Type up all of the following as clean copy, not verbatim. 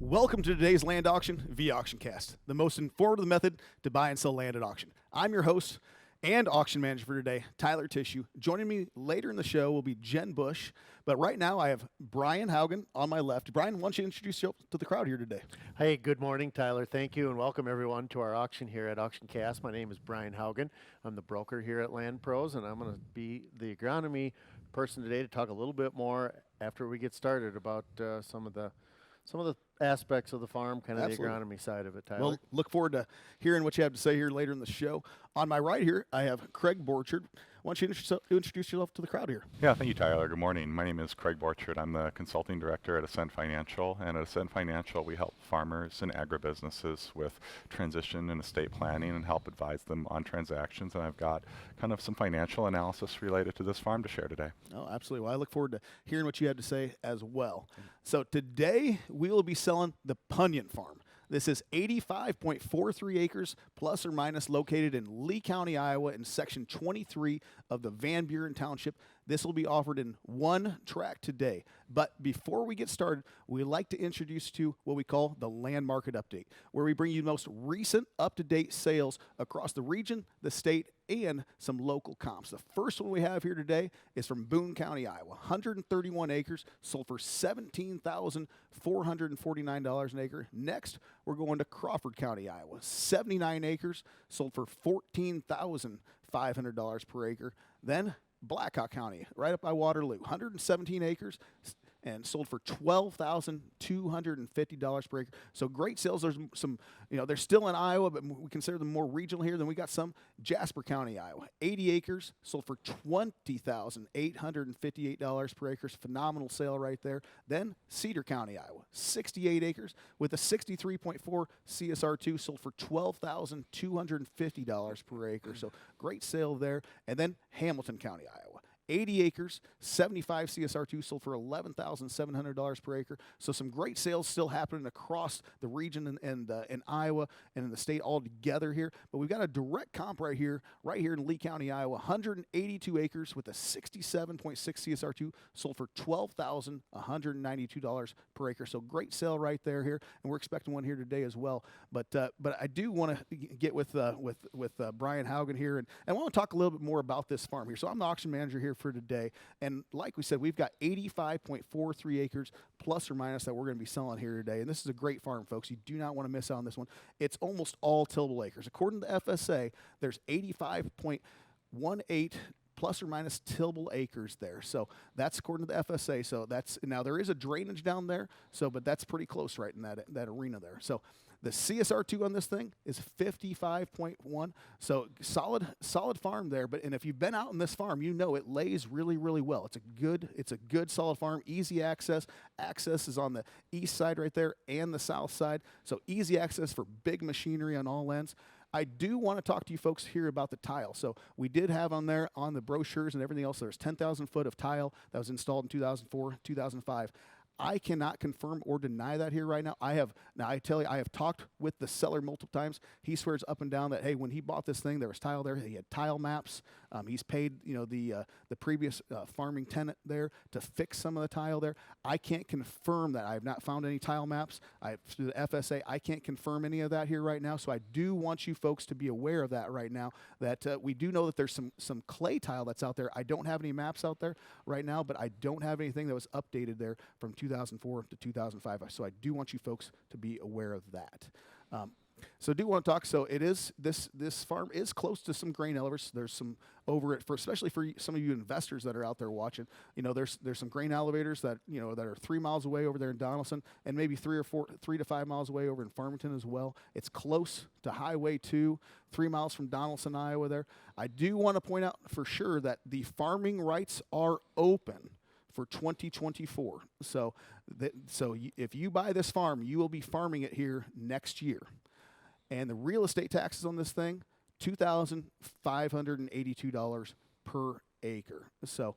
Welcome to today's land auction via AuctionCast, the most informative method to buy and sell land at auction. I'm your host and auction manager for today, Tyler Tissue. Joining me later in the show will be Jen Bush, but right now I have Brian Haugen on my left. Brian, why don't you introduce yourself to the crowd here today? Hey, good morning, Tyler. Thank you, and welcome everyone to our auction here at AuctionCast. My name is Brian Haugen. I'm the broker here at LandProz, and I'm going to be the agronomy person today to talk a little bit more after we get started about some of the aspects of the farm, kind of Absolutely. the agronomy side of it, Tyler. Well, look forward to hearing what you have to say here later in the show. On my right here, I have Craig Borchard. Why don't you introduce yourself to the crowd here? Yeah, thank you, Tyler. Good morning. My name is Craig Borchard. I'm the consulting director at Ascent Financial. And at Ascent Financial, we help farmers and agribusinesses with transition and estate planning and help advise them on transactions. And I've got kind of some financial analysis related to this farm to share today. Oh, absolutely. Well, I look forward to hearing what you have to say as well. So today, we will be selling the Punyon Farm. This is 85.43 acres plus or minus located in Lee County, Iowa in section 23 of the Van Buren Township. This will be offered in one track today. But before we get started, we like to introduce to what we call the Land Market Update, where we bring you the most recent up-to-date sales across the region, the state, and some local comps. The first one we have here today is from Boone County, Iowa. 131 acres, sold for $17,449 an acre. Next, we're going to Crawford County, Iowa. 79 acres, sold for $14,500 per acre. Then Blackhawk County, right up by Waterloo, 117 acres and sold for $12,250 per acre. So great sales. There's some, they're still in Iowa, but we consider them more regional here. Then we got some Jasper County, Iowa, 80 acres, sold for $20,858 per acre. Phenomenal sale right there. Then Cedar County, Iowa, 68 acres with a 63.4 CSR2, sold for $12,250 per acre. So great sale there. And then Hamilton County, Iowa. 80 acres, 75 CSR2, sold for $11,700 per acre. So some great sales still happening across the region and in Iowa and in the state all together here. But we've got a direct comp right here in Lee County, Iowa. 182 acres with a 67.6 CSR2, sold for $12,192 per acre. So great sale right there here, and we're expecting one here today as well. But I do want to get with Brian Haugen here, and I want to talk a little bit more about this farm here. So I'm the auction manager here for today, and like we said, we've got 85.43 acres plus or minus that we're going to be selling here today, and this is a great farm, folks. You do not want to miss out on this one. It's almost all tillable acres. According to FSA, there's 85.18 plus or minus tillable acres there. So that's according to the FSA. So that's, now there is a drainage down there, but that's pretty close right in that arena there. So the CSR2 on this thing is 55.1. So solid farm there. And if you've been out in this farm, you know it lays really, really well. It's a good solid farm. Easy access. Access is on the east side right there and the south side. So easy access for big machinery on all ends. I do want to talk to you folks here about the tile. So we did have on there on the brochures and everything else, there's 10,000 foot of tile that was installed in 2004, 2005. I cannot confirm or deny that here right now. I have talked with the seller multiple times. He swears up and down that, hey, when he bought this thing, there was tile there. He had tile maps. He's paid, the previous farming tenant there to fix some of the tile there. I can't confirm that. I have not found any tile maps. Through the FSA, I can't confirm any of that here right now. So I do want you folks to be aware of that right now, that we do know that there's some clay tile that's out there. I don't have any maps out there right now, but I don't have anything that was updated there from 2004 to 2005. So I do want you folks to be aware of that. So I do want to talk. So it is this farm is close to some grain elevators. There's some over it especially for some of you investors that are out there watching. There's some grain elevators that that are 3 miles away over there in Donaldson, and maybe 3 to 5 miles away over in Farmington as well. It's close to Highway 2, 3 miles from Donaldson, Iowa. There, I do want to point out for sure that the farming rights are open for 2024. So if you buy this farm, you will be farming it here next year. And the real estate taxes on this thing, $2,582 per acre. So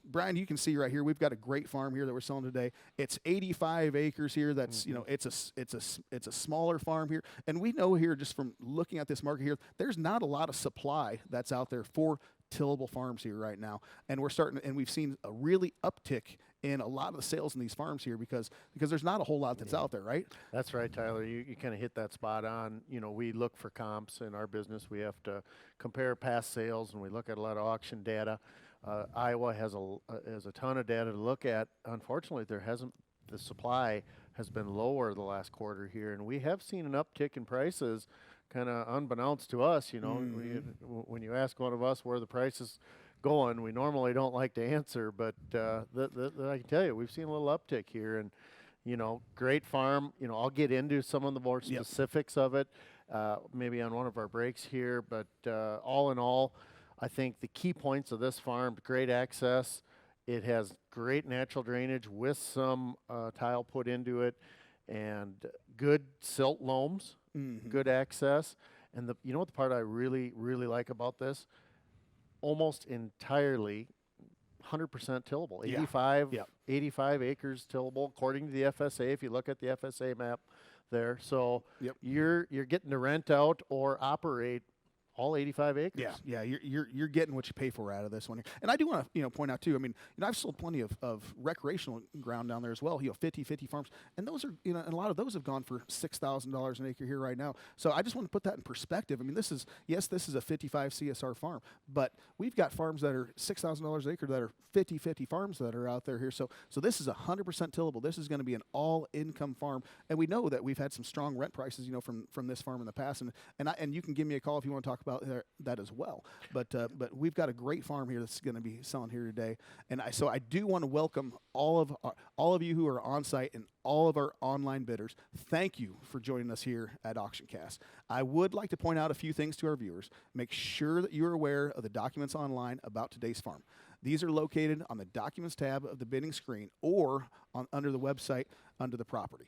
Brian, you can see right here, we've got a great farm here that we're selling today. It's 85 acres here. That's, it's a smaller farm here. And we know here, just from looking at this market here, there's not a lot of supply that's out there for tillable farms here right now. And we've seen a really uptick in a lot of the sales in these farms here because there's not a whole lot that's out there, right? That's right, Tyler. You kind of hit that spot on. You know, we look for comps in our business. We have to compare past sales, and we look at a lot of auction data. Iowa has a ton of data to look at. Unfortunately, the supply has been lower the last quarter here, and we have seen an uptick in prices, kind of unbeknownst to us. You know, when you ask one of us where the price is going, we normally don't like to answer, but I can tell you, we've seen a little uptick here, and you know, great farm. You know, I'll get into some of the more specifics of it, maybe on one of our breaks here, but all in all, I think the key points of this farm: great access. It has great natural drainage with some tile put into it, and good silt loams, good access. And you know what the part I really like about this? Almost entirely 100% tillable. 85 acres tillable according to the FSA. If you look at the FSA map there, so you're getting to rent out or operate all 85 acres. Yeah, you're getting what you pay for out of this one. And I do want to point out too. I mean, I've sold plenty of recreational ground down there as well. 50 farms, and those are and a lot of those have gone for $6,000 an acre here right now. So I just want to put that in perspective. I mean, this is a 55 CSR farm, but we've got farms that are $6,000 an acre that are 50 farms that are out there here. So this is 100% tillable. This is going to be an all-income farm, and we know that we've had some strong rent prices, from this farm in the past. And you can give me a call if you want to talk about that as well. But we've got a great farm here that's going to be selling here today. And so I do want to welcome all of you who are on site and all of our online bidders. Thank you for joining us here at AuctionCast. I would like to point out a few things to our viewers. Make sure that you're aware of the documents online about today's farm. These are located on the Documents tab of the bidding screen or under the website under the property.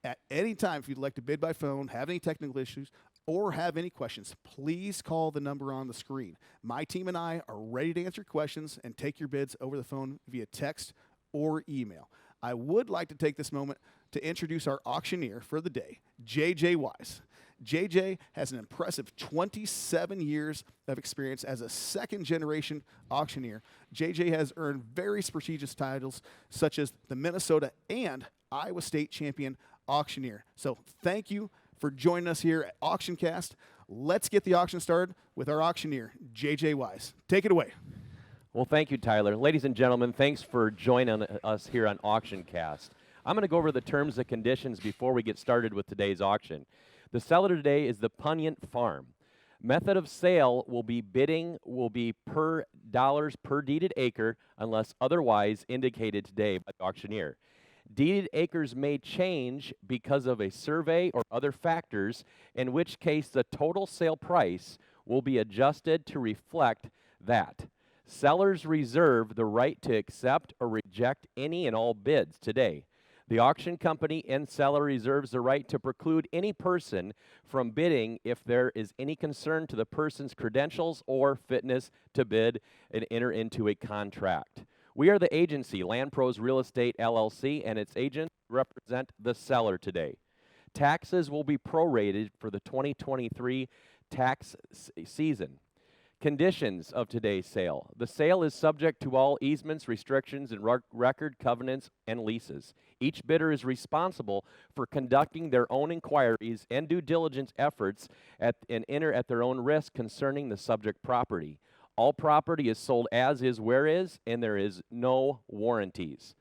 At any time, if you'd like to bid by phone, have any technical issues, or have any questions, please call the number on the screen. My team and I are ready to answer questions and take your bids over the phone via text or email. I would like to take this moment to introduce our auctioneer for the day, JJ Wise. JJ has an impressive 27 years of experience as a second-generation auctioneer. JJ has earned very prestigious titles such as the Minnesota and Iowa State Champion Auctioneer. So thank you for joining us here at AuctionCast. Let's get the auction started with our auctioneer, JJ Wise. Take it away. Well, thank you, Tyler. Ladies and gentlemen, thanks for joining us here on AuctionCast. I'm going to go over the terms and conditions before we get started with today's auction. The seller today is the Punyant Farm. Method of sale will be per dollars per deeded acre unless otherwise indicated today by the auctioneer. Deeded acres may change because of a survey or other factors, in which case the total sale price will be adjusted to reflect that. Sellers reserve the right to accept or reject any and all bids today. The auction company and seller reserves the right to preclude any person from bidding if there is any concern to the person's credentials or fitness to bid and enter into a contract. We are the agency, LandProz Real Estate LLC, and its agents represent the seller today. Taxes will be prorated for the 2023 tax season. Conditions of today's sale. The sale is subject to all easements, restrictions, and record covenants and leases. Each bidder is responsible for conducting their own inquiries and due diligence efforts and enter at their own risk concerning the subject property. All property is sold as is, where is, and there is no warranties.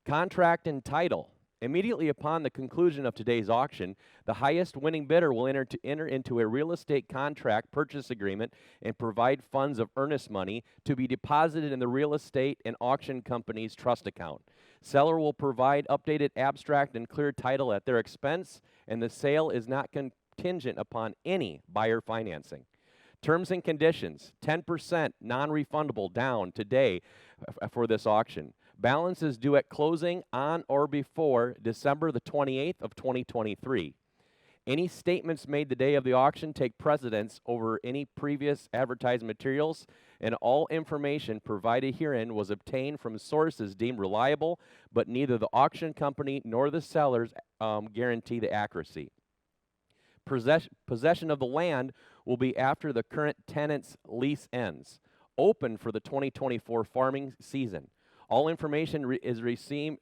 Contract and title. Immediately upon the conclusion of today's auction, the highest winning bidder will enter into a real estate contract purchase agreement and provide funds of earnest money to be deposited in the real estate and auction company's trust account. Seller will provide updated abstract and clear title at their expense, and the sale is not contingent upon any buyer financing. Terms and conditions: 10% non-refundable down today for this auction. Balance is due at closing on or before December the 28th of 2023. Any statements made the day of the auction take precedence over any previous advertised materials, and all information provided herein was obtained from sources deemed reliable, but neither the auction company nor the sellers guarantee the accuracy. Possession of the land will be after the current tenant's lease ends. Open for the 2024 farming season. All information received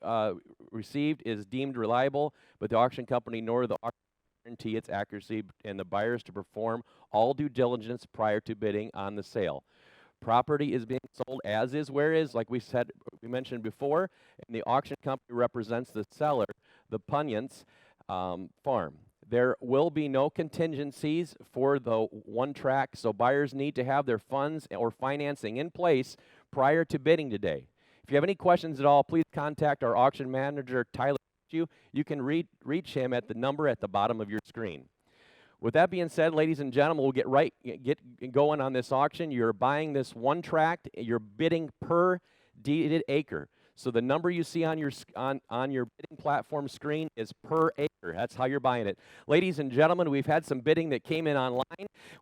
is deemed reliable, but the auction company nor the auction guarantee its accuracy, and the buyers to perform all due diligence prior to bidding on the sale. Property is being sold as is, where is, like we mentioned before, and the auction company represents the seller, the Punyants farm. There will be no contingencies for the one track, so buyers need to have their funds or financing in place prior to bidding today. If you have any questions at all, please contact our auction manager, Tyler. You can reach him at the number at the bottom of your screen. With that being said, ladies and gentlemen, we'll get going on this auction. You're buying this one tract. You're bidding per deeded acre. So the number you see on your bidding platform screen is per acre. That's how you're buying it. Ladies and gentlemen, we've had some bidding that came in online.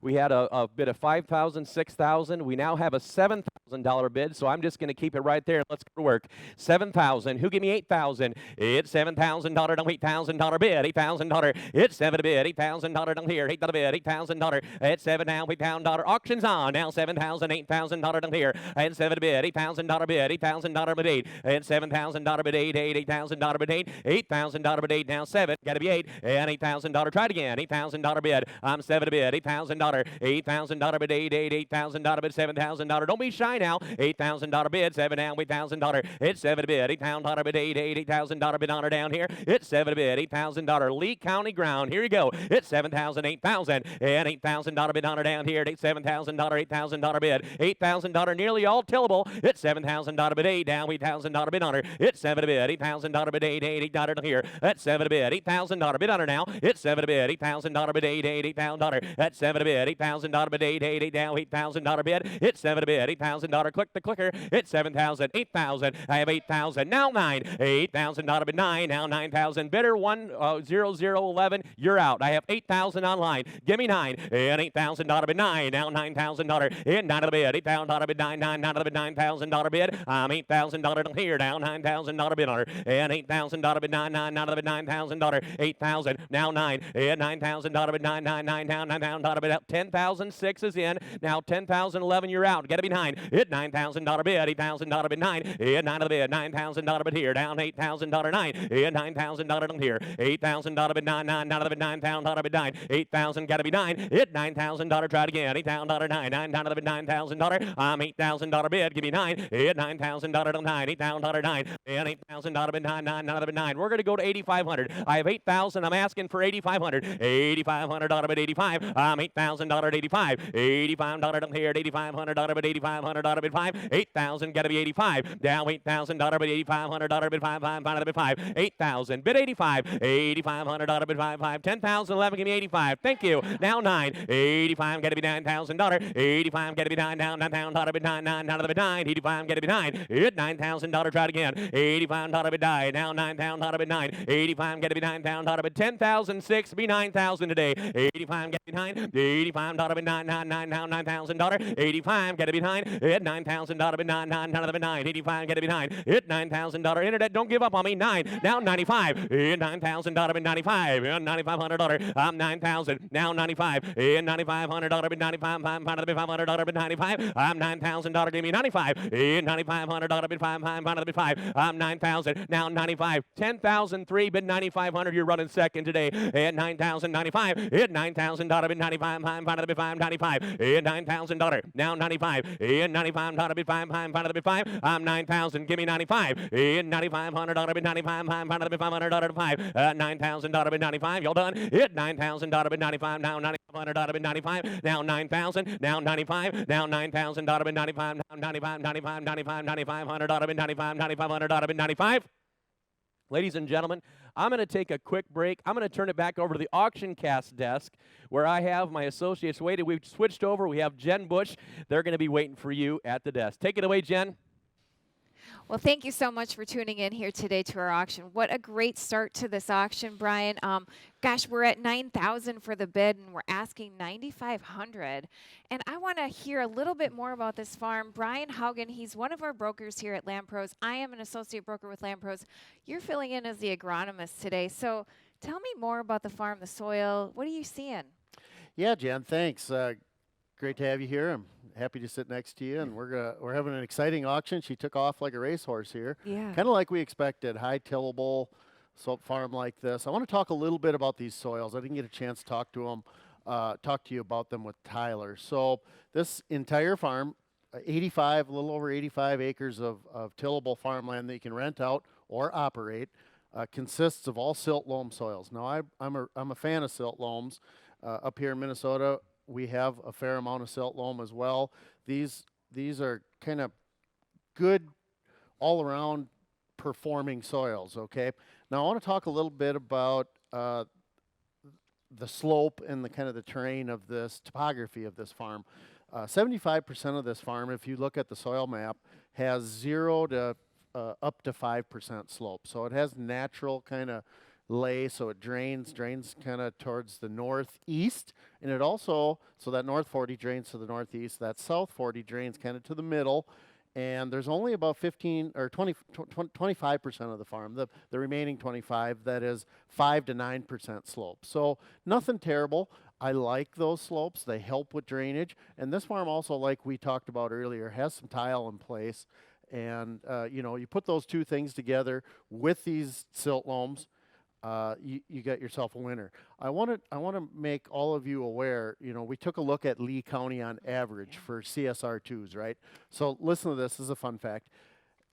We had a bid of $5,000, $6,000. We now have a $7,000 bid, so I'm just going to keep it right there. Let's go to work. $7,000. Who give me $8,000? It's $7,000 on $8,000 bid. $8,000. It's $7 bid. $8,000 on here. $8 bid. $8,000. It's $7 now. $8,000. Auctions on now. $7,000. $8,000 on here. And $7 bid. $8,000 bid. $8,000 bid. And $7,000 bid. $8,000 bid. $8,000 bid. Now 7. Got to be 8. And $8,000. Try it again. $8,000 bid. I'm 7 bid. $8,000. $8,000 bid. $8,000 bid. $7,000. Don't be shy now. $8,000 bid. 7 down. $8,000. It's 7 bid. $8,000 bid. $8,000 bid on her down here. It's 7 bid. $8,000 Lee County ground. Here you go. It's 7,000. 8,000 and $8,000 bid on her down here. $7,000. $8,000 bid. $8,000 nearly all tillable. It's $7,000 bid. 8 down. $8,000 bid on her. It's 7 bid. $8,000 bid. $8,000 here. That's 7 bid. $8,000 bid on her now. It's 7 bid. $8,000 bid. $8,000. That's 7 bid. $8,000 bid. $8 down. $8,000 bid. It's 7 bid. $8,000. Click the clicker. It's 7,000. 8,000. I have 8,000. Now 9. $8,000 bid 9. Now 9,000. Bidder 10011. You're out. I have 8,000 online. Give me 9. And $8,000 bid 9. Now $9,000. In 9 of the bid. $8,000 bid 9. 9 of the bid. $9,000 bid. I'm $8,000 here. Now $9,000 bid on her. And $8,000 bid 9. 9 of the bid. $9,000. 8,000. Now 9. And $9,000 bid 9. 9 9 now $9,000 bid out. 10,006 is in. Now 10,011. You're out. Got to be 9. It $9,000 bid. $8,000 bid 9. And 9 of the bid. $9,000 bid here. Down $8,000 9. And $9,000 here. $8,000 bid 9. 9 out of the bid. $9,000 bid 9. 8,000 got to be 9. It $9,000. Try it again. $8,000 9. 9 out of the bid. $9,000. I'm $8,000 bid. Give me 9. It $9,000 9. $8,000 9. And $8,000 bid 9. 9 out of the bid 9. We're going to go to 8,500. I have 8,000. I'm asking for 8,500. $8,500 bid 85. I'm $8,000 85. $85 here. $8,500 bid 8,500 bid 5. 8,000 got to be 85. Down $8,000 bid $8,500 bid 5. 5 bid 5. 8,000 bid 85. $8,500 bid 5. 5. 10,000 11. Give me 85. Thank you. Now 9. 85 got to be $9,000. 85 got to be 9. Down $9,000 bid 9. 9 out of the bid 9. 85 got to be 9. It $9,000. Try it again. $85 bid 9. Now $9,000 bid 9. 85 got to be $9,000 bid 10,006 be 9,000 today. 85 got to be 9. $85 bid 9. 9 9 now $9,000. 85 got to be 9. It $9,000 bid 9. 9 out of the bid 9. 85 got to be 9. It $9,000 internet. Don't give up on me. 9 now 95. It $9,000 bid 95. $9,500. I'm 9,000 now 95. It $9,500 bid 95. $500 bid 95. I'm $9,000. Give me 95. It $9,500 bid 5. $500 bid 5. I'm 9,000 now 95. 10,003 bid 9,500. You're running second today. At 9,095. It $9,000 bid 95. $500 bid 5. 95. It $9,000 now 95. It $95 bid 5. $500 bid 5. I'm 9,000. Give me 95. It $9,500 bid 95. $500 bid 500 5. $9,000 bid 95. Y'all done? It $9,000 bid 95. Now $9,500 bid 95. Now 9,000. Now 95. Now $9,000 bid 95. Now 95. 95. 95. $9,500 bid 95. $9,500 bid 95. Ladies and gentlemen, I'm going to take a quick break. I'm going to turn it back over to the AuctionCast desk where I have my associates waiting. We've switched over. We have Jen Bush. They're going to be waiting for you at the desk. Take it away, Jen. Well, thank you so much for tuning in here today to our auction. What a great start to this auction, Brian. Gosh, we're at 9,000 for the bid, and we're asking 9,500. And I want to hear a little bit more about this farm. Brian Haugen, he's one of our brokers here at LandProz. I am an associate broker with LandProz. You're filling in as the agronomist today. So tell me more about the farm, the soil. What are you seeing? Yeah, Jen, thanks. Great to have you here. I'm happy to sit next to you, and we're having an exciting auction. She took off like a racehorse here. Yeah. Kind of like we expected, high tillable farm like this. I want to talk a little bit about these soils. I didn't get a chance to talk to you about them with Tyler. So this entire farm, a little over 85 acres of tillable farmland that you can rent out or operate, consists of all silt loam soils. Now I'm a fan of silt loams. Up here in Minnesota, we have a fair amount of silt loam as well. These are kind of good all around performing soils. Okay. Now I want to talk a little bit about the slope and the kind of the terrain of this topography of this farm. 75% of this farm, if you look at the soil map, has 0 to up to 5% slope. So it has natural kind of lay, so it drains kind of towards the northeast, and it also, so that north 40 drains to the northeast, that south 40 drains kind of to the middle, and there's only about 15 or 25% of the farm, the remaining 25, that is 5 to 9% slope. So nothing terrible. I like those slopes. They help with drainage, and this farm also, like we talked about earlier, has some tile in place, and you put those two things together with these silt loams, you got yourself a winner. I want to make all of you aware, we took a look at Lee County on average for CSR2s, right? So listen to this is a fun fact.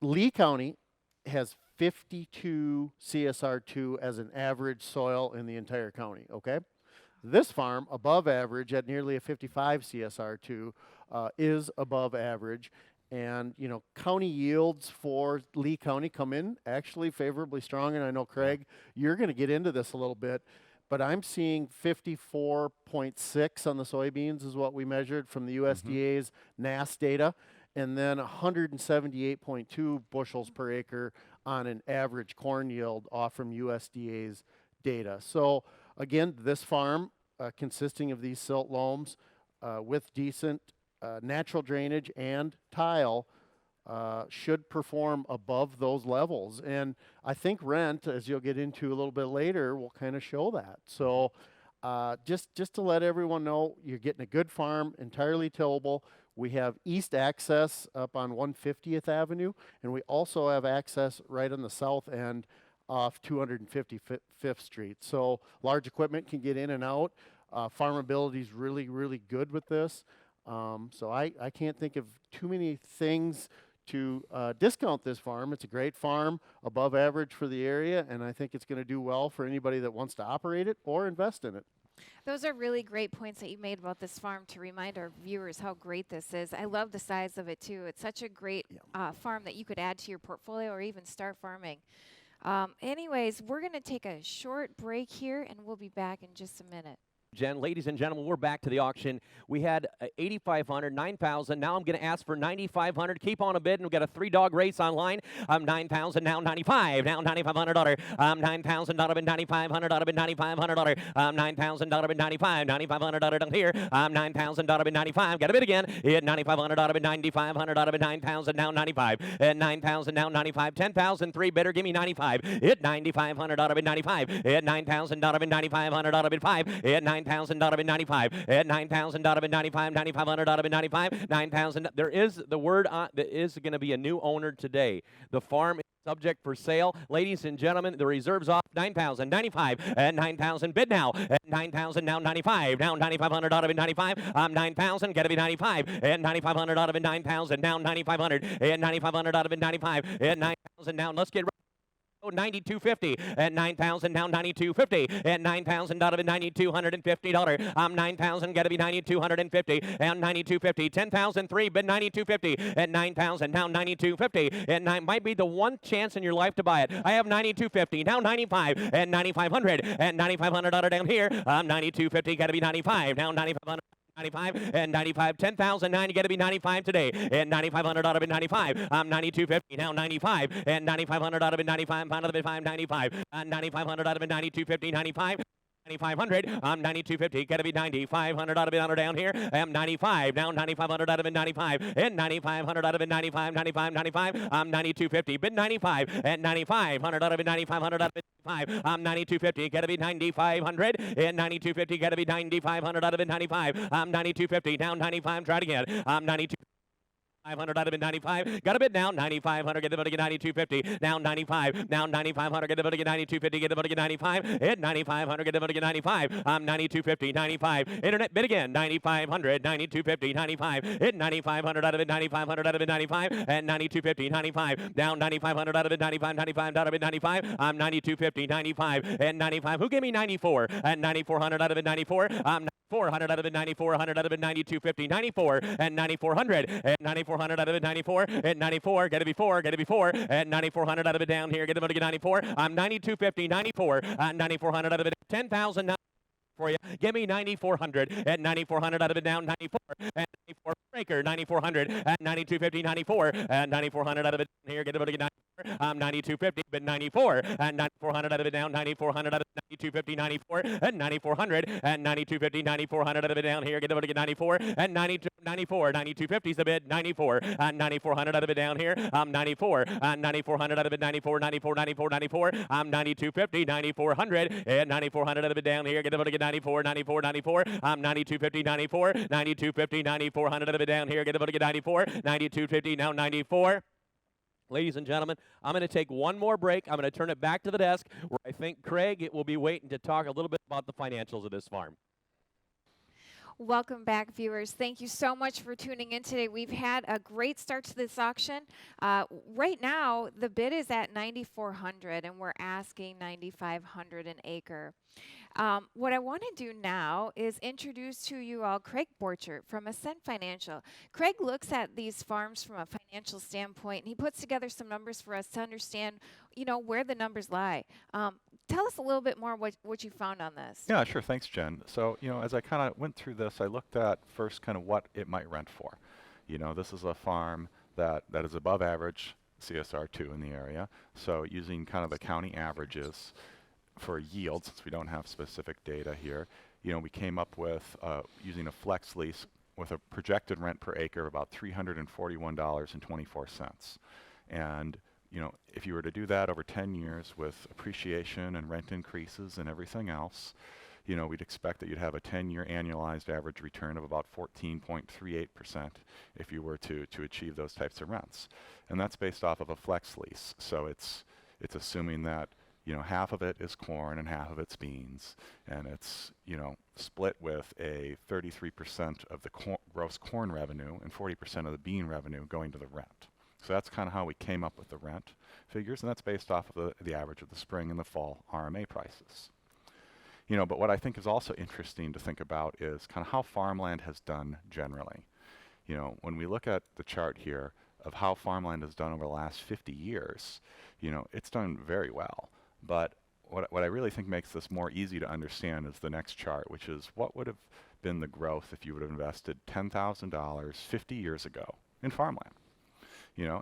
Lee County has 52 CSR2 as an average soil in the entire county, okay? This farm, above average at nearly a 55 CSR2, is above average. And, county yields for Lee County come in actually favorably strong. And I know, Craig, you're going to get into this a little bit, but I'm seeing 54.6 on the soybeans is what we measured from the USDA's NASS data, and then 178.2 bushels per acre on an average corn yield off from USDA's data. So, again, this farm consisting of these silt loams with decent natural drainage and tile should perform above those levels. And I think rent, as you'll get into a little bit later, will kind of show that. So just to let everyone know, you're getting a good farm, entirely tillable. We have east access up on 150th Avenue, and we also have access right on the south end off 255th Street. So large equipment can get in and out. Farmability is really, really good with this. So I can't think of too many things to discount this farm. It's a great farm, above average for the area, and I think it's going to do well for anybody that wants to operate it or invest in it. Those are really great points that you made about this farm to remind our viewers how great this is. I love the size of it, too. It's such a great farm that you could add to your portfolio or even start farming. Anyways, we're going to take a short break here, and we'll be back in just a minute. Ladies and gentlemen, we're back to the auction. We had 8,500, 9,000. Now I'm going to ask for 9,500. Keep on a bid, and we've got a 3-dog race online. 9,000, now 95, now $9,500. $9,000 bid, $9,500 bid, $9,500. $9,000 bid, $95, $9,500 down here. $9,000 bid, $95. Got a bid again. Hit $9,500 bid, $9,500 bid, $9,000 now 95. At $9,000 now 95. 10,000, 3 bidder, give me 95. Hit $9,500 bid, 95. Hit $9,000 bid, $9,500 bid 5. Hit $9,000 bid 95. At $9,000 bid 95. $9,500 bid 95. 9,000. There is the word on. There is going to be a new owner today. The farm is subject for sale. Ladies and gentlemen, the reserves off 9,000. 95. At 9,000 bid now. At 9,000 now 95. Now $9,500 bid 95. 9,000. Got to be 95. At $9,500 bid 9,000. Now 9,500. At $9,500 bid 95. At 9,000 now. Let's get. $9,250 at 9,000 now $9,250 at $9,000 $9,250. I'm 9,000 got to be $9,250 and $9,250. 10,003 bid $9,250 at 9,000 now $9,250 and 9 might be the one chance in your life to buy it. I have $9,250 now 95 at 9,500 at $9,500 down here. I'm $9,250 got to be 95 now 9,500. 95 and 95, 10,009, you got to be 95 today, and 9,500 out of it 95. I'm 9,250 now 95, and 9,500 out of it 95, pound of it 595, 9,500 out of it 9,250, 95. 9,500. I'm 9,250. Gotta be 9,500 out of it down here. I'm 95. Now 9,500 out of it 95. And 9,500 out of it 95. 95. 95. I'm 9,250. Bid 95. And 9,500 out of it 9,500 out of it 95. I'm 9,250. Gotta be 9,500. And 9,250. Gotta be 9,500 out of it 95. I'm 9,250. Down 95. Try it again. I'm 92. 500 out of it 95. Got a bid now. 9,500. Get the money. Get 9,250. Now 95. Now 9,500. Get the money. Get 9,250. Get the money. Get 95. Hit 9,500. Get the money. Get 95. I'm 9,250. 95. Internet bid again. 9,500. 9,250. 95. Hit 9,500 out of it. 9,500 out of it. 95. And 9,250. 95. Down 9,500 out of it. 95. 95 out of it. 95. I'm 9,250. 95. And 95. Who gave me 94? And 9,400 out of it. 94. I'm 400 out of it, 94, 100 out of it, 9250, 94, and 9400, and 9400 out of it, 94, and 94, get to be 4, and 9400 out of it down here, get to get 94, I'm 9250, 94, 9400 out of it, 10,000 for you. Give me 9,400 and 9,400 out of it down 94 and 94 breaker 9,400 and 9,250 94 and 9,400 out of it down here. Get about to get 94. I'm 9,250 but 94 and 9,400 out of it down 9,400 out of 9,250 94 and 9,400 and 9,250 9,400 out of it down here. Get about to get 94 and 94 9,250 is the bid 94 and 9,400 out of it down here. I'm 94 and 9,400 out of it 94 94 94 94. I'm 9,250 9,400 and 9,400 out of it down here. Get about to get 94 94 94. I'm 9,250 94 9,250 9,400 out of it down here. Get about to get 94 9,250 now 94. Ladies and gentlemen, I'm going to take one more break. I'm going to turn it back to the desk where I think Craig will be waiting to talk a little bit about the financials of this farm. Welcome back, viewers. Thank you so much for tuning in today. We've had a great start to this auction. Right now, the bid is at $9,400, and we're asking $9,500 an acre. What I want to do now is introduce to you all Craig Borchert from Ascent Financial. Craig looks at these farms from a financial standpoint, and he puts together some numbers for us to understand, where the numbers lie. Tell us a little bit more what you found on this. Yeah, sure. Thanks, Jen. So, as I kind of went through this, I looked at first kind of what it might rent for. This is a farm that is above average CSR2 in the area. So using kind of the county averages for yield, since we don't have specific data here, we came up with using a flex lease with a projected rent per acre of about $341.24. And if you were to do that over 10 years with appreciation and rent increases and everything else, we'd expect that you'd have a 10-year annualized average return of about 14.38% if you were to achieve those types of rents. And that's based off of a flex lease. So it's assuming that half of it is corn and half of it's beans, and it's split with a 33% of the gross corn revenue and 40% of the bean revenue going to the rent. So that's kind of how we came up with the rent figures, and that's based off of the average of the spring and the fall RMA prices. But what I think is also interesting to think about is kind of how farmland has done generally. When we look at the chart here of how farmland has done over the last 50 years, it's done very well. But what I really think makes this more easy to understand is the next chart, which is what would have been the growth if you would have invested $10,000 50 years ago in farmland.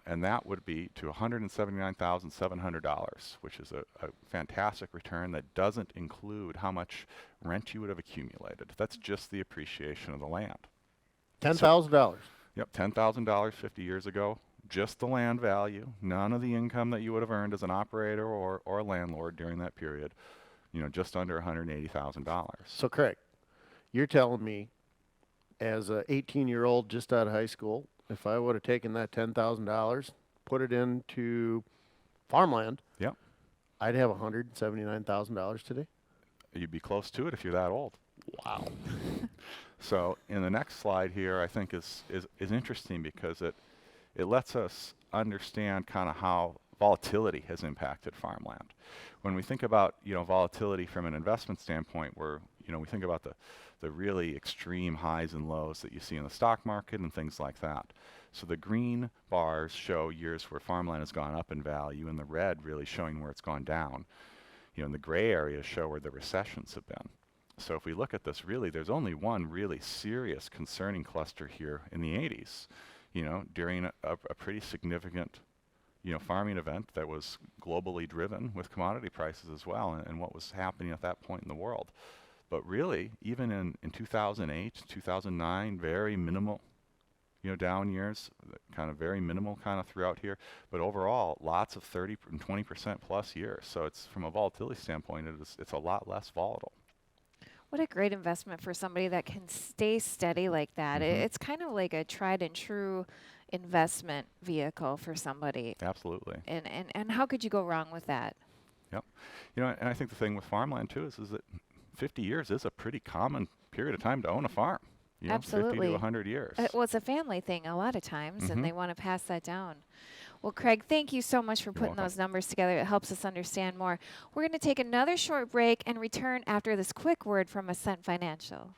And that would be to $179,700, which is a fantastic return that doesn't include how much rent you would have accumulated. That's just the appreciation of the land. $10,000. Yep, $10,000 50 years ago, just the land value, none of the income that you would have earned as an operator or a landlord during that period, just under $180,000. So, Craig, you're telling me as an 18-year-old just out of high school, if I would have taken that $10,000, put it into farmland, yep, I'd have $179,000 today? You'd be close to it if you're that old. Wow. So in the next slide here, I think is interesting because it lets us understand kind of how volatility has impacted farmland. When we think about volatility from an investment standpoint, where we think about the really extreme highs and lows that you see in the stock market and things like that. So the green bars show years where farmland has gone up in value, and the red really showing where it's gone down. And the gray areas show where the recessions have been. So if we look at this, really, there's only one really serious concerning cluster here in the 80s, during a pretty significant farming event that was globally driven with commodity prices as well, and what was happening at that point in the world. But really, even in 2008, 2009, very minimal, down years, kind of very minimal kind of throughout here. But overall, lots of 30 and 20% plus years. So it's, from a volatility standpoint, it's a lot less volatile. What a great investment for somebody that can stay steady like that. It's kind of like a tried and true investment vehicle for somebody. Absolutely. And how could you go wrong with that? Yep. And I think the thing with farmland too is that 50 years is a pretty common period of time to own a farm. Absolutely. 50 to 100 years. Well, it's a family thing a lot of times, and they want to pass that down. Well, Craig, thank you so much for putting those numbers together. It helps us understand more. We're going to take another short break and return after this quick word from Ascent Financial.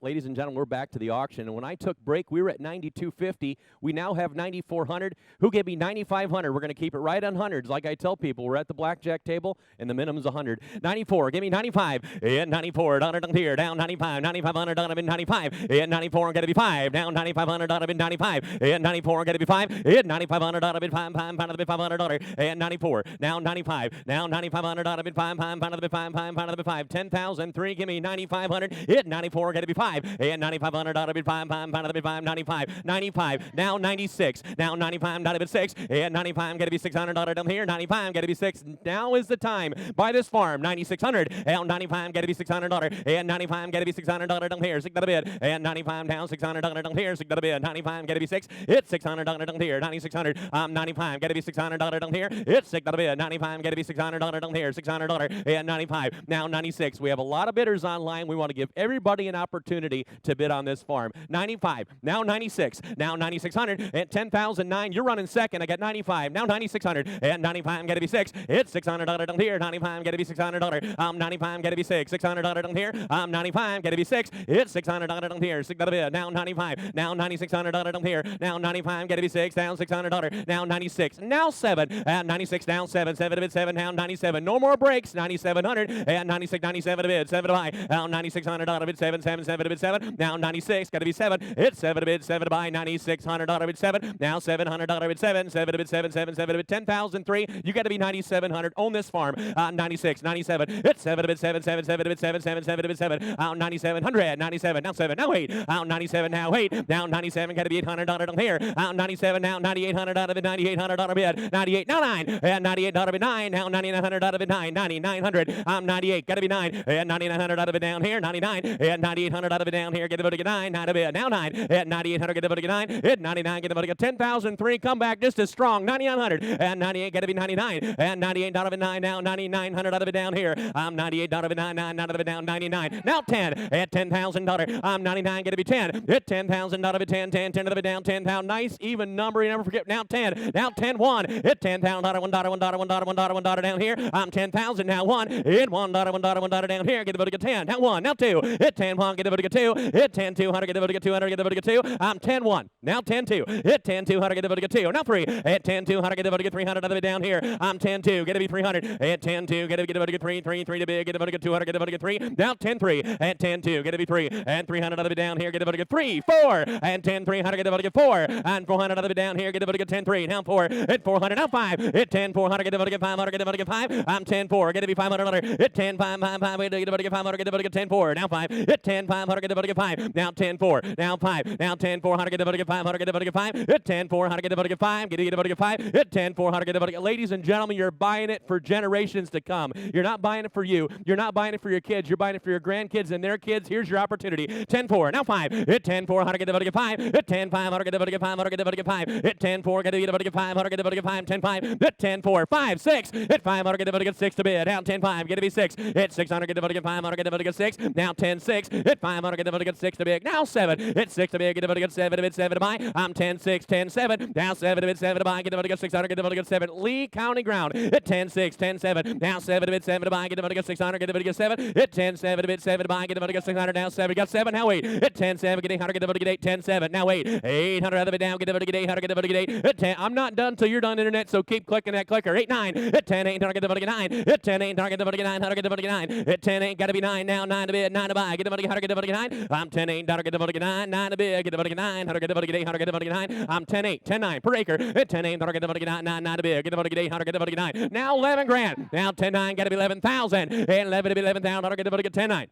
Ladies and gentlemen, we're back to the auction, and when I took break, we were at 9,250. We now have 9,400. Who gave me 9,500? We're going to keep it right on hundreds. Like I tell people, we're at the blackjack table, and the minimum's 100. 94, give me 95. And 94, down here, down 95. 9,500, down to 95. And 94, got to be 5. Down 9,500, down to 95. And 94, got to be 5. And 9,500, down to be 5. $500. And 94, now 95. Now 9,500, down to be 5. $500. 10,003, give me 9,500. And 94, got to be 5. And 9,500 out of it, 5, 95, 95, now 96, now 95 out of it, 6, and 95 got to be $600 down here, 95 got to be 6. Now is the time. Buy this farm, 9,600, and 95 got to be $600, and 95 got to be $600 down here, 6 out of it, and 95 down, $600 down here, 6 out of it, 95 got to be 6, it's $600 down here, 9,600, 95 got to be $600 down here, it's 6 out of it, 95 got to be $600 down here, $600, and 95, now 96. We have a lot of bidders online. We want to give everybody an opportunity to bid on this farm. 95, now 96, now 9,600, and 10,009. You're running second. I got 95, now 9,600, and 95 got to be 6. It's $600 down here. 95 got to be $600. 95 got to be 6. $600 down here. 95 got to be 6. It's $600 down here. 6 out of it. Now 95. Now 9,600 down here. Now 95 got to be 6. Down $600. Now 96. Now 7. 96 down 7. 7 of it. 7 down 97. No more breaks. 9,700 and 96. 97 of it. 7 to buy. Now 9,600 out of it. 7. 7. 7 of it. 7. Now 96, got to be 7. It's 7 to bid, 7 to buy, 9,600 out of it, 7. Now 700 out of it, 7. 7 to bid, 7, 7, 7 to bid, 10,003. You got to be 9,700. Own this farm. 96, 97. It's 7 to bid, 7, 7, 7 to bid, 7, 7, 7 to bid, 7. 9,700, 97, now 7, now 8. 97, now 8. Now 97, got to be $800 down here. 97, now 9,800 out of it, 9,800 out of bid. 98, now 9. And 98 out of it, 9. Now 9,900 out of it, 9. 9,900. 98, got to be 9. And 9,900 out of it down here, 99. And 9,800 out of it down here, get the get 9, 9 of it, now 9, at 9,800, get the get 9, at 99, get the get 10,003, come back just as strong, 9,900, and 98, got to be 99, and 98 out of it, 9, now 9,900 out of it down here, 98 out of it, 9, 9 out of it down, 99, now 10, at $10,000, 99, get to be 10, at 10,000 out of it, 10, 10, 10 out of it down, 10,000, nice, even number, you never forget, now 10, now 10, 1, at $10,000, $1 down here, 10,000, now 1, at $1 down here, get the get 10, now 1, now 2, at 10, 1, get the get 2, at 10, 200, get the get 200, get the get 2, 10, 1, now 10, 2, at 10, 200, get the get 2, now 3, at 10, 200, get the get 300 out of it down here, 10, 2, get to be 300, at 10, 2, get to get 3, 3, 3 to big, get the get 200, get the get 3, now 10, 3, at 10, 2, get to be 3, and 300 out of it down here, get the get 3, 4, and 10, 300, get the get 4, and 400 out of it down here, get the get 10, 3, now 4, at 400, now 5, at 10, 400, get the get 500, get the get 5, 10, 4, get to be 500, at 10, 5, 5, 5, get the get 500, get the get 10, 4, now 5, at 10, 500, get the get 5, now 10, 4, now 5, now 10, 400, get the get 500, get the get 5, at 10, 400, get the get 5, get the get 5, at 10, 400, get the get. Ladies and gentlemen, you're buying it for generations to come. You're not buying it for you. You're not buying it for your kids. You're buying it for your grandkids and their kids. Here's your opportunity. 10, 4, now 5, at 10, 400, get the get 5, at 10, 500, get the get 500, get the get 5, at 10, 4, get the get 500, get the get 5, 10, 5, at 10, 4, 5, 6, at 500, get the get 6 to bid, down 10, 5, get to be 6, at 600, get the get 500, get the get 6, now 10, 6, at 500, get the get 6 to bid, now 7, at 6 to bid, get the get 7 to bid, 7 to buy, 10, 6, 10, 7, now 7 to bid, 7 to buy, get the get 600, get the get 7, Lee County ground, at 10, 6, 10, 7, now 7 to bid, 7 to buy, get the get 600, get the get 7, at 10, 7 to bid, 7 to buy, get the get 600, now 7, got 7, now 8, at 10, 7, get 800, get the get 8, 10, 7, now 8, 800 out of it down, get the get 800, get the get 8, at 10, I'm not done till you're done, internet, so keep clicking that clicker, 8, 9, at 10, 800, get the get 9, at 10, 800, get the get 900, get the get 9, at 10, 8, got to be 9, now 9 to bid, 9 to buy, get the get 100, get the 9. I'm 10.8, get the 9, 9 a bid, get the 9, get the 8, get the 9. I'm 10.8, 10.9 per acre, 10.8, get the 9, 9 a bid, get the 8, get the 9. Now 11 grand. Now 10.9, got to be 11,000, and 11 to be 11,000, get the 10.9.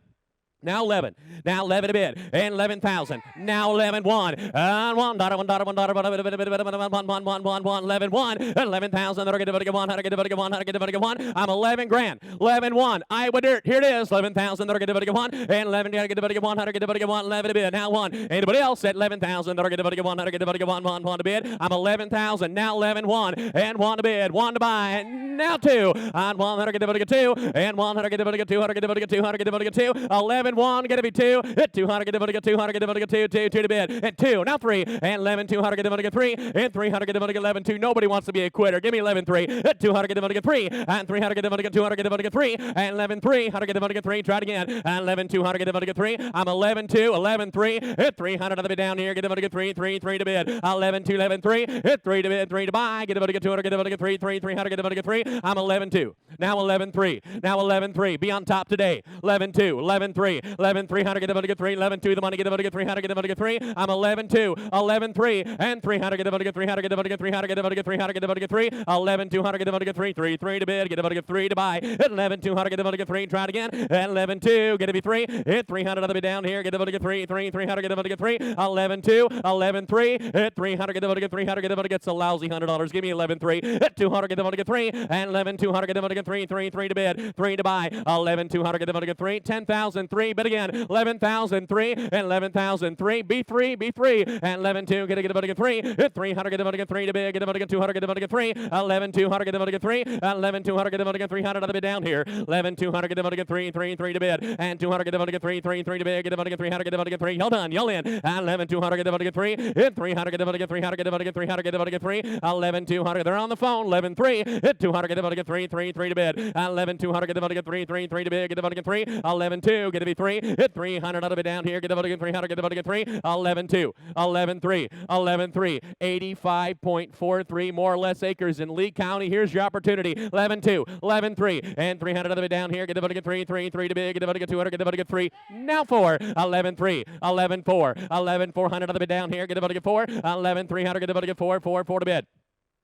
Now 11. Now 11 a bid. And 11,000. Now 11 1. And 1 daughter 1 daughter 1 daughter 1 1 11 1. 11,000. Get the 1. Get the 1. Get the 1. I'm 11 grand. 11 1. Iowa dirt. Here it is. 11,000. Get the 1. And 11. Get the 1. Get the 1. 11 a bid. Now 1. Anybody else at 11,000? Get the 1. Get the 1 a bid. I'm 11,000. Now 11 1. And 1 a bid. 1 to buy. Now 2. And 1 get the 2. And 1 get the 2. Get the 2. 11 1, get to be 2, hit 200, get the 200, get the 2, 2 to bid, and 2, now 3, and 11, 200, get the 3, and 300, get the 11, 2. Nobody wants to be a quitter. Give me 11, 3, hit 200, get the 3, and 300, get the 200, get the 3, and 11, 3, 100, get the 3, try it again, and 11, 200, get the 3. I'm 11, 2, 11, 3, hit 300, I'll be down here, get the 3, 3, 3 to bid, 11, 2, 11, 3, hit 3 to bid, 3 to buy, get the 200, get the 3, 3, 300, get the 3. I'm 11, 2, now 11, 3, now 11, 3, be on top today, 11, 2, 11, 3, 11, 300, get the 3, 11, 2, the money, get the 300, get the 3. I'm 11, 2, 11, 3, and 300, get the 300, get the 300, get the 300, get the 3, 11, 200, get the 3, 3, 3 to bid, get the 3 to buy, 11, 200, get the 3, try it again, 11, 2, get to be 3, hit 300, I'll be down here, get the 3, 3, 300, get the 3, 11, 2, 11, 3, hit 300, get the 300, get the gets a lousy $100, give me 11, 3, hit 200, get the 3, and 11, 200, get the 3, 3, 3 to bid, 3 to buy, 11, 200, get the 3, 10,000, 3, but again, 11,000, 3, and 11,000, 3, B3, B3, and 11, 2, get the 3, hit 300, get the 3 to bid, get the 200, get the 3, 11, 200, get the 3, 11, 200, get the 300, I'll be down here, 11, 200, get the 3, 3, 3 to bid, and 200, get the 3, 3, 3 to bid, get the 300, get the 3, yell done, yell in, 11, 200, get the 3, hit 300, get the 300, get the 300, get the 3, 11, 200, they're on the phone, 11, 3, hit 200, get the 3, 3, 3 to bid, 11, 200, get the 3, 3, 3 to bid, get the 3, 11, 2, get to be 3, hit 300, I'll be down here, get the 300, get the 3, 11, 2, 11, 3, 11, 3, 85.43 more or less acres in Lee County. Here's your opportunity, 11, 2, 11, 3, and 300 I'll be down here, get the 3, 3, 3 to bid, get the 200, get the 3, now 4, 11, 3, 11, 4, 11, 400 I'll be down here, get the 4, 11, 300, get the 4, 4, 4 to bid,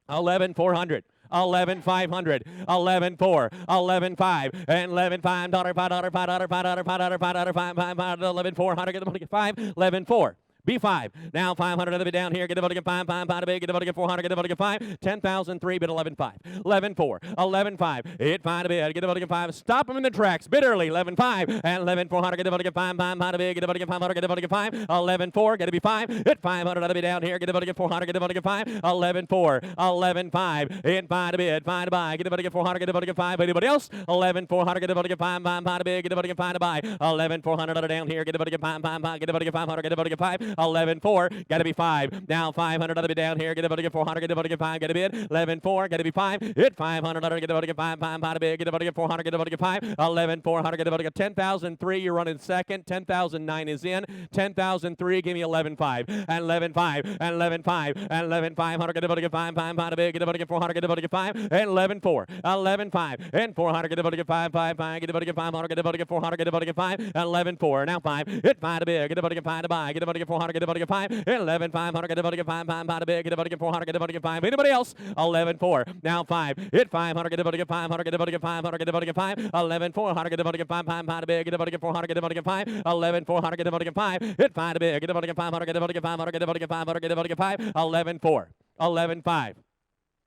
11, 400. 11 500, 11 4, 11 5, and 11 $5, $5, $5, $5, $5, $5, $5, 11 400, get the 5, 11 4. B5. Now 500 of it down here. Get the 5, 5, 5, get the 400, get the 5, 10,003, bid 11 5, 11 4, 11 5, hit 5 to bid, get the 5, stop them in the tracks, bid early, 11 5, and 11 400, get the 5, 5, 5 to bid, get the 500, get the 5, 11 4, get to be 5, hit 500 of it down here, get the 400, get the 5, 11 4, 11 5, hit 5 to bid, 5 to buy, get the 400, get the 5, anybody else? 11 400, get the 5, 5, 5 to bid, get the 5 to buy, 11 400 down here, get the 5, 5, 5, get the 500, get the 5, 11 4, got to be 5. Now 500 other bid down here. Get the 400, get the 5, get a bid. 11 4, got to be 5. Hit 500 other, get the 5, 5, 5 bid. Get the 400, get the 5. 11 400, get the 10,003. You're running second. 10,009 is in. 10,003, give me 11 5. And 11 5. And 11 5. And 11 500, get the 5, 5 5 bid. Get the 400, get the 5. And 11 4. 11 5. And 400, get the 5, 5 5. Get the 500, get the 400, get the 5. And 11 4. Now 5. Hit 5 to bid. Get the 5 to buy. Get the 400, get the 5. 11 500, get the 5, 5 5 to bid. Get the 400, get the 5. Anybody else? 11 4. Now 5. Hit 500, get the 500, get the 500, get the 5. 11 400, get the 5, 5 5 to bid. Get the 400, get the 5. 11 400, get the 5. Hit 5 to bid. Get the 500, get the 500, get the 500, get the 5. 11 4. 11 5.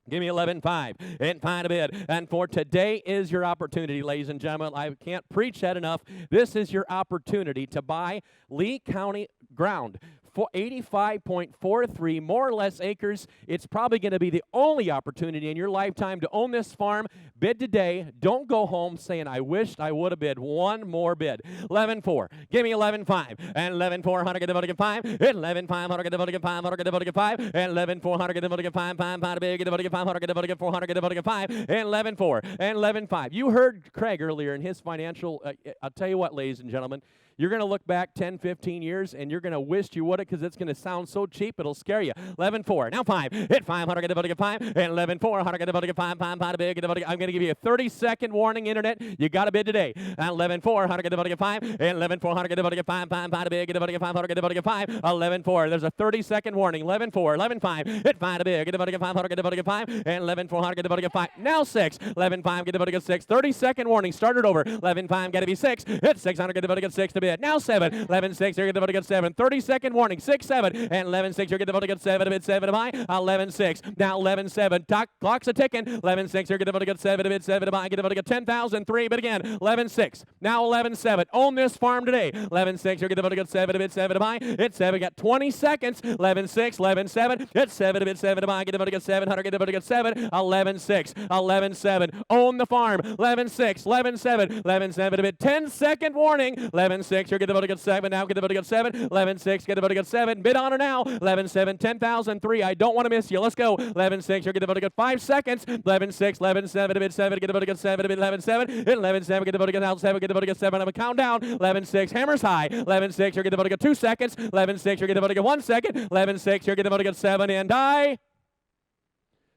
Give me 11 5 and 5 to bid. And for today is your opportunity, ladies and gentlemen. I can't preach that enough. This is your opportunity to buy Lee County ground. For 85.43 more or less acres. It's probably going to be the only opportunity in your lifetime to own this farm. Bid today. Don't go home saying, I wished I would have bid. One more bid. 11 4. Give me 11 5. And 11 400, get the 5. And 11 500, get the 500, get the 5. And 11 400, get the 5, 5 5 bid. Get the 500, get the 400, get the 5. And 11 4. And 11 5. You heard Craig earlier in his financial. I'll tell you what, ladies and gentlemen. You're going to look back 10, 15 years, and you're going to wish you would have, because it's going to sound so cheap, it'll scare you. 11-4. Now 5. Hit 500, get a 5. And 11-4, 100, get a 5, 5, big. I'm going to give you a 30-second warning, Internet. You got to bid today. 11-4, 100, get a 5. And 11-4, 100, get a 5, 5, big. Get a 500, get a 5. 11-4. There's a 30-second warning. 11-4, 11-5. Hit 5 big. Get a 500, get a 5. And 11-4, 100, get a 5. Now 6. 11-5, get a 6. 30-second warning. Start it over. 11-5, got to be 6. Hit 600, get a 6 to bid. Now 7. 11-6, you're going to get 7. 30-second warning. 6, 7. And 11-6, you're going to get 7 to bid. 7 to buy. 11-6. Now 11-7. Clock's a ticking. 11-6, you're going to get 7 to bid. 7 to buy. Get a 10,003. But again, 11-6. Now 11-7. Own this farm today. 11-6, you're going to get 7 to bid. 7 to buy. It's 7. Got 20 seconds. 11-6. 11-7. It's 7 to bid. 7 to buy. Get a 700. Get a 7. 11-6. 11-7. Own the farm. 11-6. 11-7. 11-7 to bid. 10-second warning. 11-6. You're going to get 7. Now get a 7. 11-6. Get a 7. Bid on her now. 11-7. 10,003. I don't want to miss you. Let's go. 11-6. You're going to get 5 seconds. 11-6. 11-7 to bid. 7. Get a 7 to bid. 11-7. 11-7. Get a 7. Get a 7. I'm a countdown. 11-6. Hammers high. 11-6. You're going to get 2 seconds. 11-6. You're going to get 1 second. 11-6. You're going to get 7. And I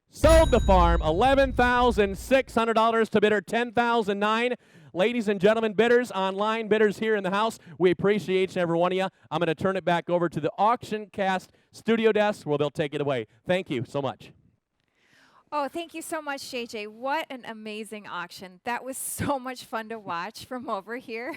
sold the farm. $11,600 to bidder 10,009. Ladies and gentlemen, bidders, online bidders here in the house, we appreciate each and every one of you. I'm going to turn it back over to the AuctionCast studio desk where they'll take it away. Thank you so much. Oh, thank you so much, JJ. What an amazing auction. That was so much fun to watch from over here.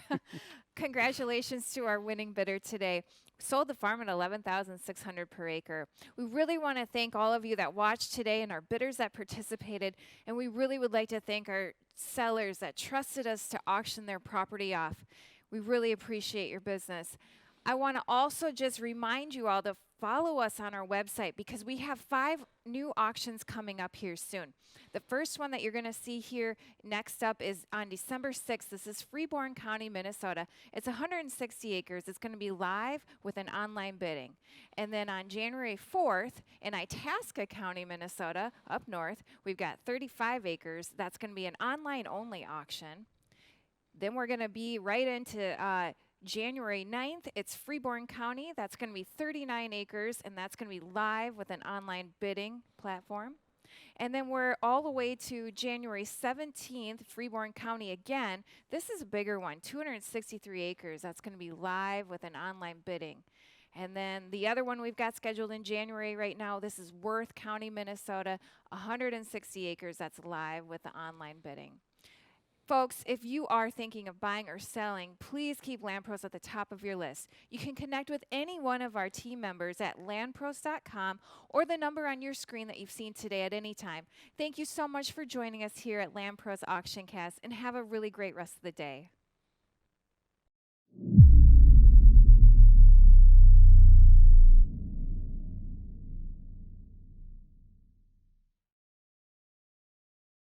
Congratulations to our winning bidder today. Sold the farm at $11,600 per acre. We really want to thank all of you that watched today and our bidders that participated, and we really would like to thank our sellers that trusted us to auction their property off. We really appreciate your business. I want to also just remind you all to follow us on our website because we have 5 new auctions coming up here soon. The first one that you're going to see here next up is on December 6th. This is Freeborn County, Minnesota. It's 160 acres. It's going to be live with an online bidding. And then on January 4th in Itasca County, Minnesota, up north, we've got 35 acres. That's going to be an online-only auction. Then we're going to be right into January 9th, it's Freeborn County. That's going to be 39 acres, and that's going to be live with an online bidding platform. And then we're all the way to January 17th, Freeborn County again. This is a bigger one, 263 acres. That's going to be live with an online bidding. And then the other one we've got scheduled in January right now, this is Worth County, Minnesota, 160 acres. That's live with the online bidding. Folks, if you are thinking of buying or selling, please keep LandProz at the top of your list. You can connect with any one of our team members at landproz.com or the number on your screen that you've seen today at any time. Thank you so much for joining us here at LandProz AuctionCast, and have a really great rest of the day.